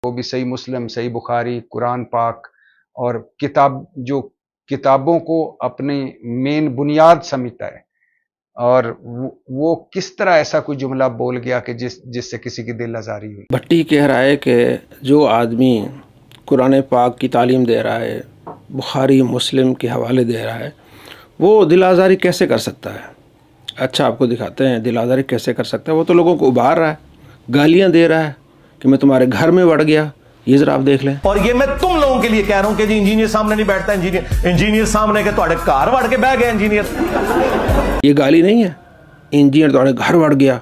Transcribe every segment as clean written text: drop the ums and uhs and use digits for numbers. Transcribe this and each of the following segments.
وہ بھی صحیح مسلم، صحیح بخاری، قرآن پاک اور کتابوں کو اپنی مین بنیاد سمجھتا ہے، اور وہ کس طرح ایسا کوئی جملہ بول گیا کہ جس سے کسی کی دل آزاری ہوئی۔ بھٹی کہہ رہا ہے کہ جو آدمی قرآن پاک کی تعلیم دے رہا ہے، بخاری مسلم کے حوالے دے رہا ہے، وہ دل آزاری کیسے کر سکتا ہے؟ اچھا آپ کو دکھاتے ہیں دل آزاری کیسے کر سکتا ہے۔ وہ تو لوگوں کو ابھار رہا ہے، گالیاں دے رہا ہے کہ میں تمہارے گھر میں وڑ گیا، یہ ذرا آپ دیکھ لیں۔ اور یہ میں تم لوگوں کے لیے کہہ رہا ہوں کہ جی انجینئر سامنے نہیں بیٹھتا، انجینئر سامنے کے تھوڑے گھر وڑ کے بہ گئے انجینئر۔ یہ گالی نہیں ہے، انجینئر تمہارے گھر وڑ گیا،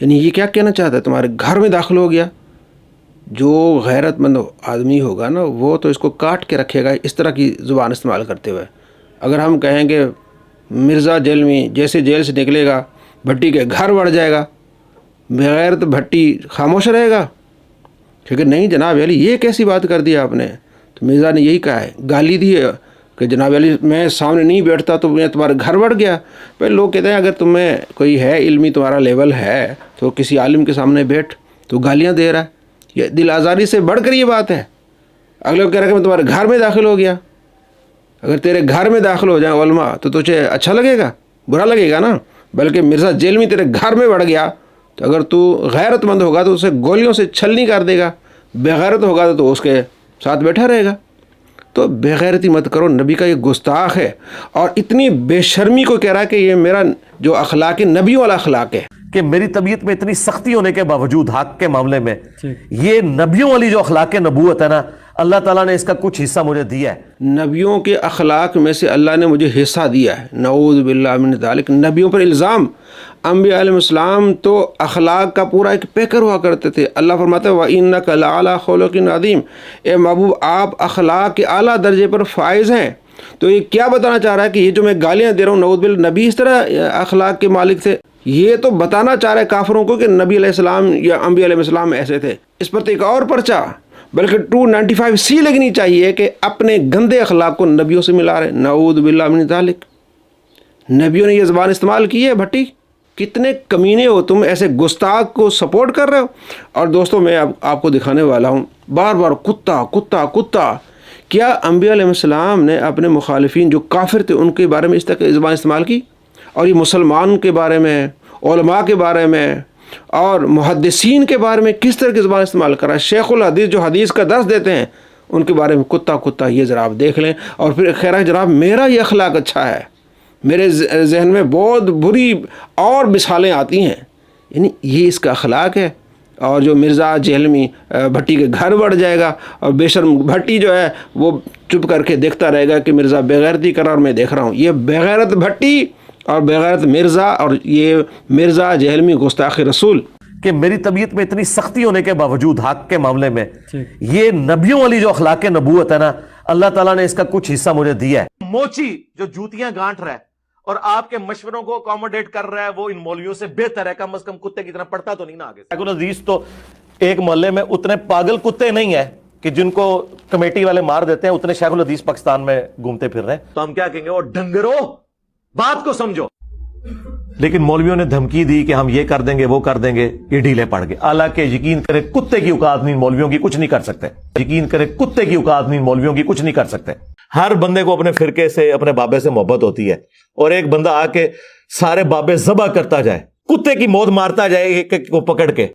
یعنی یہ کیا کہنا چاہتا ہے؟ تمہارے گھر میں داخل ہو گیا۔ جو غیرت مند آدمی ہوگا نا وہ تو اس کو کاٹ کے رکھے گا اس طرح کی زبان استعمال کرتے ہوئے۔ اگر ہم کہیں گے مرزا جیلمی جیسے جیل سے نکلے گا بھٹی کے گھر وڑ جائے گا، بغیرت بھٹی خاموش رہے گا؟ کیونکہ نہیں جناب علی، یہ کیسی بات کر دی آپ نے؟ تو مرزا نے یہی کہا ہے، گالی دی ہے کہ جناب علی میں سامنے نہیں بیٹھتا تو میں تمہارے گھر وڑ گیا۔ پھر لوگ کہتے ہیں اگر تمہیں کوئی ہے علمی تمہارا لیول ہے تو کسی عالم کے سامنے بیٹھ، تو گالیاں دے رہا ہے۔ یہ دل آزاری سے بڑھ کر یہ بات ہے۔ اگلے کہہ رہا ہے کہ میں تمہارے گھر میں داخل ہو گیا۔ اگر تیرے گھر میں داخل ہو جائیں علماء تو تجھے اچھا لگے گا؟ برا لگے گا نا۔ بلکہ مرزا جیل میں تیرے گھر میں بڑھ گیا تو اگر تو غیرت مند ہوگا تو اسے گولیوں سے چھلنی کر دے گا، بغیرت ہوگا تو اس کے ساتھ بیٹھا رہے گا۔ تو بغیرتی مت کرو، نبی کا یہ گستاخ ہے، اور اتنی بے شرمی کو کہہ رہا ہے کہ یہ میرا جو اخلاق ہے نبیوں والا اخلاق ہے کہ میری طبیعت میں اتنی سختی ہونے کے باوجود حق کے معاملے میں یہ نبیوں والی جو اخلاق نبوت ہے نا، اللہ تعالیٰ نے اس کا کچھ حصہ مجھے دیا ہے۔ نبیوں کے اخلاق میں سے اللہ نے مجھے حصہ دیا ہے، نعوذ باللہ من ذالک۔ نبیوں پر الزام، انبیاء علیہ السلام تو اخلاق کا پورا ایک پیکر ہوا کرتے تھے۔ اللہ فرماتا ہے وَإِنَّكَ لَعَلَىٰ خُلُقٍ عَظِيمٍ، اے محبوب آپ اخلاق کے اعلیٰ درجے پر فائز ہیں۔ تو یہ کیا بتانا چاہ رہا ہے کہ یہ جو میں گالیاں دے رہا ہوں نعوذ باللہ، نبی اس طرح اخلاق کے مالک تھے؟ یہ تو بتانا چاہ رہا ہے کافروں کو کہ نبی علیہ السلام یا انبیاء علیہ السلام ایسے تھے۔ اس پر تو ایک اور پرچہ بلکہ 295C لگنی چاہیے کہ اپنے گندے اخلاق کو نبیوں سے ملا رہے، نعوذ باللہ من ذالک۔ نبیوں نے یہ زبان استعمال کی ہے۔ بھٹی کتنے کمینے ہو تم، ایسے گستاخ کو سپورٹ کر رہے ہو۔ اور دوستوں میں اب آپ کو دکھانے والا ہوں، بار بار کتا کتا کتا۔ کیا انبیاء علیہ السلام نے اپنے مخالفین جو کافر تھے ان کے بارے میں اس طرح کی زبان استعمال کی؟ اور یہ مسلمان کے بارے میں، علماء کے بارے میں اور محدثین کے بارے میں کس طرح کی زبان استعمال کر رہا ہے؟ شیخ الحدیث جو حدیث کا درس دیتے ہیں ان کے بارے میں کتا کتا، یہ ذرا آپ دیکھ لیں۔ اور پھر خیر ہے جناب میرا یہ اخلاق اچھا ہے، میرے ذہن میں بہت بری اور مثالیں آتی ہیں، یعنی یہ اس کا اخلاق ہے۔ اور جو مرزا جہلمی بھٹی کے گھر بڑھ جائے گا، اور بے شرم بھٹی جو ہے وہ چپ کر کے دیکھتا رہے گا کہ مرزا بغیرتی کر رہا اور میں دیکھ رہا ہوں۔ یہ بغیرت بھٹی اور بغیرت مرزا، اور یہ مرزا جہلمی گستاخ رسول۔ کہ میری طبیعت میں اتنی سختی ہونے کے باوجود حق کے معاملے میں یہ نبیوں والی جو اخلاق نبوت ہے نا، اللہ تعالیٰ نے اس کا کچھ حصہ مجھے دیا ہے۔ موچی جو جوتیاں گانٹ رہا ہے اور آپ کے مشوروں کو اکوموڈیٹ کر رہا ہے، وہ ان مولویوں سے بہتر ہے، کم از کم کتے کی طرح پڑھتا تو نہیں نا آگے۔ شیخ الحدیث تو ایک محلے میں اتنے پاگل کتے نہیں ہیں کہ جن کو کمیٹی والے مار دیتے ہیں، اتنے شیخ الحدیث پاکستان میں گھومتے پھر رہے ہیں۔ تو ہم کیا کہیں گے؟ وہ ڈنگرو، بات کو سمجھو۔ لیکن مولویوں نے دھمکی دی کہ ہم یہ کر دیں گے وہ کر دیں گے، یہ ڈھیلے پڑ گئے۔ حالانکہ یقین کرے کتے کی اوقات نہیں مولویوں کی کچھ نہیں کر سکتے، یقین کرے کتے کی اوقات نہیں مولویوں کی کچھ نہیں کر سکتے۔ ہر بندے کو اپنے فرقے سے، اپنے بابے سے محبت ہوتی ہے، اور ایک بندہ آ کے سارے بابے ذبح کرتا جائے، کتے کی موت مارتا جائے ایک ایک کو پکڑ کے،